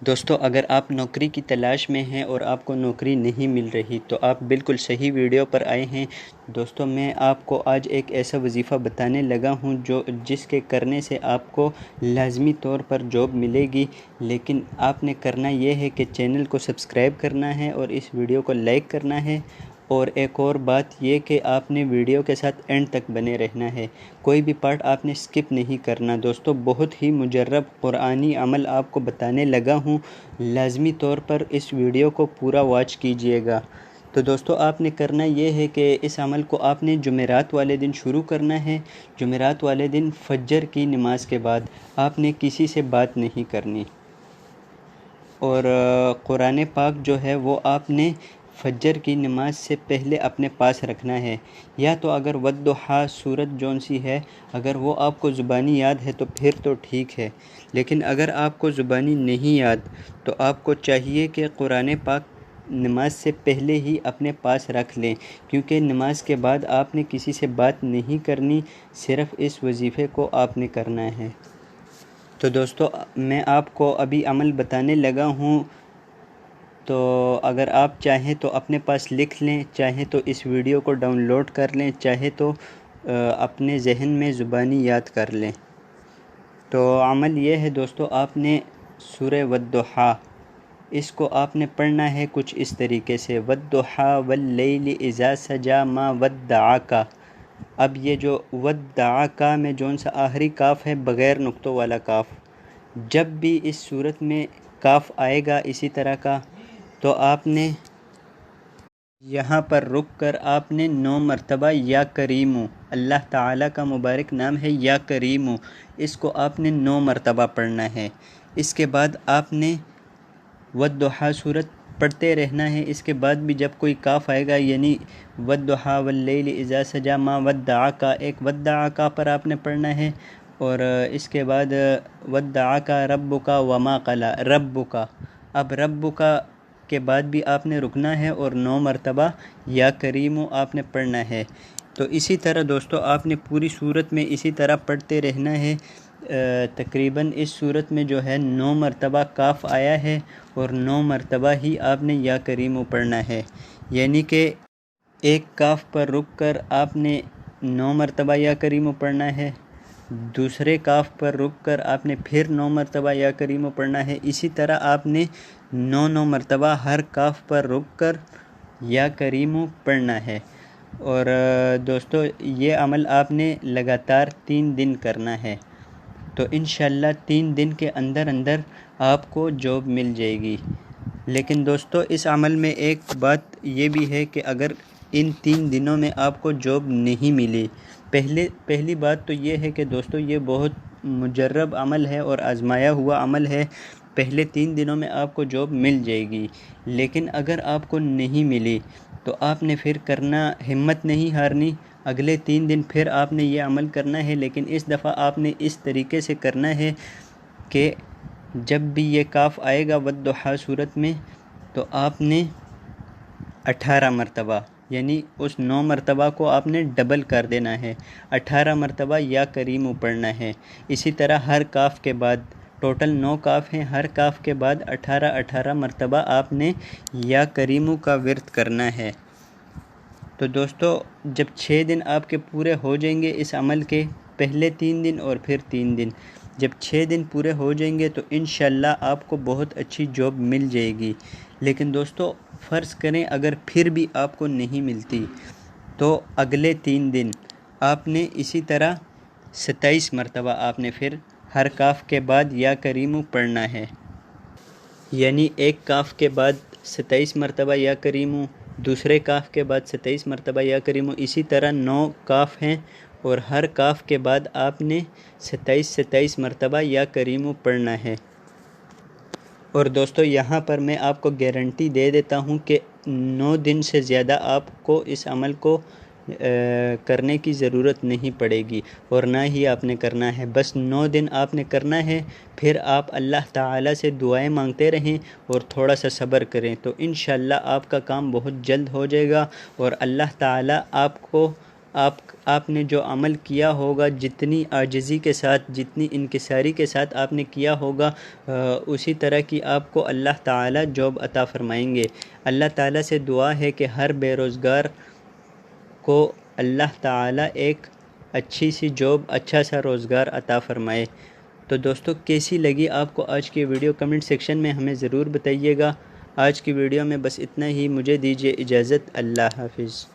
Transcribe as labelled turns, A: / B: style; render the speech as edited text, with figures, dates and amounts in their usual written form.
A: دوستو اگر آپ نوکری کی تلاش میں ہیں اور آپ کو نوکری نہیں مل رہی تو آپ بالکل صحیح ویڈیو پر آئے ہیں۔ دوستو میں آپ کو آج ایک ایسا وظیفہ بتانے لگا ہوں جس کے کرنے سے آپ کو لازمی طور پر جاب ملے گی، لیکن آپ نے کرنا یہ ہے کہ چینل کو سبسکرائب کرنا ہے اور اس ویڈیو کو لائک کرنا ہے، اور ایک اور بات یہ کہ آپ نے ویڈیو کے ساتھ اینڈ تک بنے رہنا ہے، کوئی بھی پارٹ آپ نے سکپ نہیں کرنا۔ دوستو بہت ہی مجرب قرآنی عمل آپ کو بتانے لگا ہوں، لازمی طور پر اس ویڈیو کو پورا واچ کیجئے گا۔ تو دوستو آپ نے کرنا یہ ہے کہ اس عمل کو آپ نے جمعرات والے دن شروع کرنا ہے۔ جمعرات والے دن فجر کی نماز کے بعد آپ نے کسی سے بات نہیں کرنی، اور قرآن پاک جو ہے وہ آپ نے فجر کی نماز سے پہلے اپنے پاس رکھنا ہے، یا تو اگر والضحیٰ سورت جون سی ہے اگر وہ آپ کو زبانی یاد ہے تو پھر تو ٹھیک ہے، لیکن اگر آپ کو زبانی نہیں یاد تو آپ کو چاہیے کہ قرآن پاک نماز سے پہلے ہی اپنے پاس رکھ لیں، کیونکہ نماز کے بعد آپ نے کسی سے بات نہیں کرنی، صرف اس وظیفے کو آپ نے کرنا ہے۔ تو دوستو میں آپ کو ابھی عمل بتانے لگا ہوں، تو اگر آپ چاہیں تو اپنے پاس لکھ لیں، چاہیں تو اس ویڈیو کو ڈاؤن لوڈ کر لیں، چاہے تو اپنے ذہن میں زبانی یاد کر لیں۔ تو عمل یہ ہے دوستو، آپ نے سورہ والضحیٰ اس کو آپ نے پڑھنا ہے کچھ اس طریقے سے، والضحیٰ واللیل اذا سجی ما ودعک۔ اب یہ جو ودعک میں جون سا آخری کاف ہے بغیر نقطوں والا کاف، جب بھی اس صورت میں کاف آئے گا اسی طرح کا تو آپ نے یہاں پر رک کر آپ نے 9 مرتبہ یا کریمو، اللہ تعالیٰ کا مبارک نام ہے یا کریمو، اس کو آپ نے 9 مرتبہ پڑھنا ہے۔ اس کے بعد آپ نے والضحیٰ صورت پڑھتے رہنا ہے، اس کے بعد بھی جب کوئی کاف آئے گا یعنی والضحیٰ واللیل اذا سجی ما ودعک، ایک ودعک پر آپ نے پڑھنا ہے، اور اس کے بعد ودعک ربک وما قلی، ربک، اب ربک کے بعد بھی آپ نے رکنا ہے اور 9 مرتبہ یا کریمو آپ نے پڑھنا ہے۔ تو اسی طرح دوستو آپ نے پوری صورت میں اسی طرح پڑھتے رہنا ہے۔ تقریباً اس صورت میں جو ہے 9 مرتبہ کاف آیا ہے اور 9 مرتبہ ہی آپ نے یا کریمو پڑھنا ہے، یعنی کہ ایک کاف پر رک کر آپ نے 9 مرتبہ یا کریمو پڑھنا ہے، دوسرے کاف پر رک کر آپ نے پھر 9 مرتبہ یا کریمو پڑھنا ہے، اسی طرح آپ نے 9 مرتبہ ہر کاف پر رک کر یا کریمو پڑھنا ہے۔ اور دوستو یہ عمل آپ نے لگاتار 3 دن کرنا ہے، تو انشاءاللہ 3 دن کے اندر اندر آپ کو جاب مل جائے گی۔ لیکن دوستو اس عمل میں ایک بات یہ بھی ہے کہ اگر ان 3 دنوں میں آپ کو جاب نہیں ملی، پہلی بات تو یہ ہے کہ دوستو یہ بہت مجرب عمل ہے اور آزمایا ہوا عمل ہے، پہلے 3 دنوں میں آپ کو جاب مل جائے گی، لیکن اگر آپ کو نہیں ملی تو آپ نے پھر کرنا، ہمت نہیں ہارنی، اگلے 3 دن پھر آپ نے یہ عمل کرنا ہے، لیکن اس دفعہ آپ نے اس طریقے سے کرنا ہے کہ جب بھی یہ کاف آئے گا والضحیٰ صورت میں تو آپ نے 18 مرتبہ یعنی اس 9 مرتبہ کو آپ نے ڈبل کر دینا ہے، 18 مرتبہ یا کریمو پڑھنا ہے۔ اسی طرح ہر کاف کے بعد، ٹوٹل 9 کاف ہیں، ہر کاف کے بعد 18 مرتبہ آپ نے یا کریمو کا ورد کرنا ہے۔ تو دوستو جب 6 دن آپ کے پورے ہو جائیں گے اس عمل کے، پہلے 3 دن اور پھر 3 دن، جب 6 دن پورے ہو جائیں گے تو انشاءاللہ آپ کو بہت اچھی جاب مل جائے گی۔ لیکن دوستو فرض کریں اگر پھر بھی آپ کو نہیں ملتی تو اگلے 3 دن آپ نے اسی طرح 27 مرتبہ آپ نے پھر ہر کاف کے بعد یا کریمو پڑھنا ہے، یعنی ایک کاف کے بعد 27 مرتبہ یا کریمو، دوسرے کاف کے بعد 27 مرتبہ یا کریمو، اسی طرح 9 کاف ہیں اور ہر کاف کے بعد آپ نے 27 مرتبہ یا کریمو پڑھنا ہے۔ اور دوستو یہاں پر میں آپ کو گارنٹی دے دیتا ہوں کہ 9 دن سے زیادہ آپ کو اس عمل کو کرنے کی ضرورت نہیں پڑے گی، اور نہ ہی آپ نے کرنا ہے، بس 9 دن آپ نے کرنا ہے، پھر آپ اللہ تعالیٰ سے دعائیں مانگتے رہیں اور تھوڑا سا صبر کریں تو انشاءاللہ آپ کا کام بہت جلد ہو جائے گا، اور اللہ تعالیٰ آپ کو آپ نے جو عمل کیا ہوگا، جتنی عاجزی کے ساتھ، جتنی انکساری کے ساتھ آپ نے کیا ہوگا، اسی طرح کی آپ کو اللہ تعالیٰ جاب عطا فرمائیں گے۔ اللہ تعالیٰ سے دعا ہے کہ ہر بے روزگار کو اللہ تعالیٰ ایک اچھی سی جاب، اچھا سا روزگار عطا فرمائے۔ تو دوستو کیسی لگی آپ کو آج کی ویڈیو؟ کمنٹ سیکشن میں ہمیں ضرور بتائیے گا۔ آج کی ویڈیو میں بس اتنا ہی، مجھے دیجیے اجازت، اللہ حافظ۔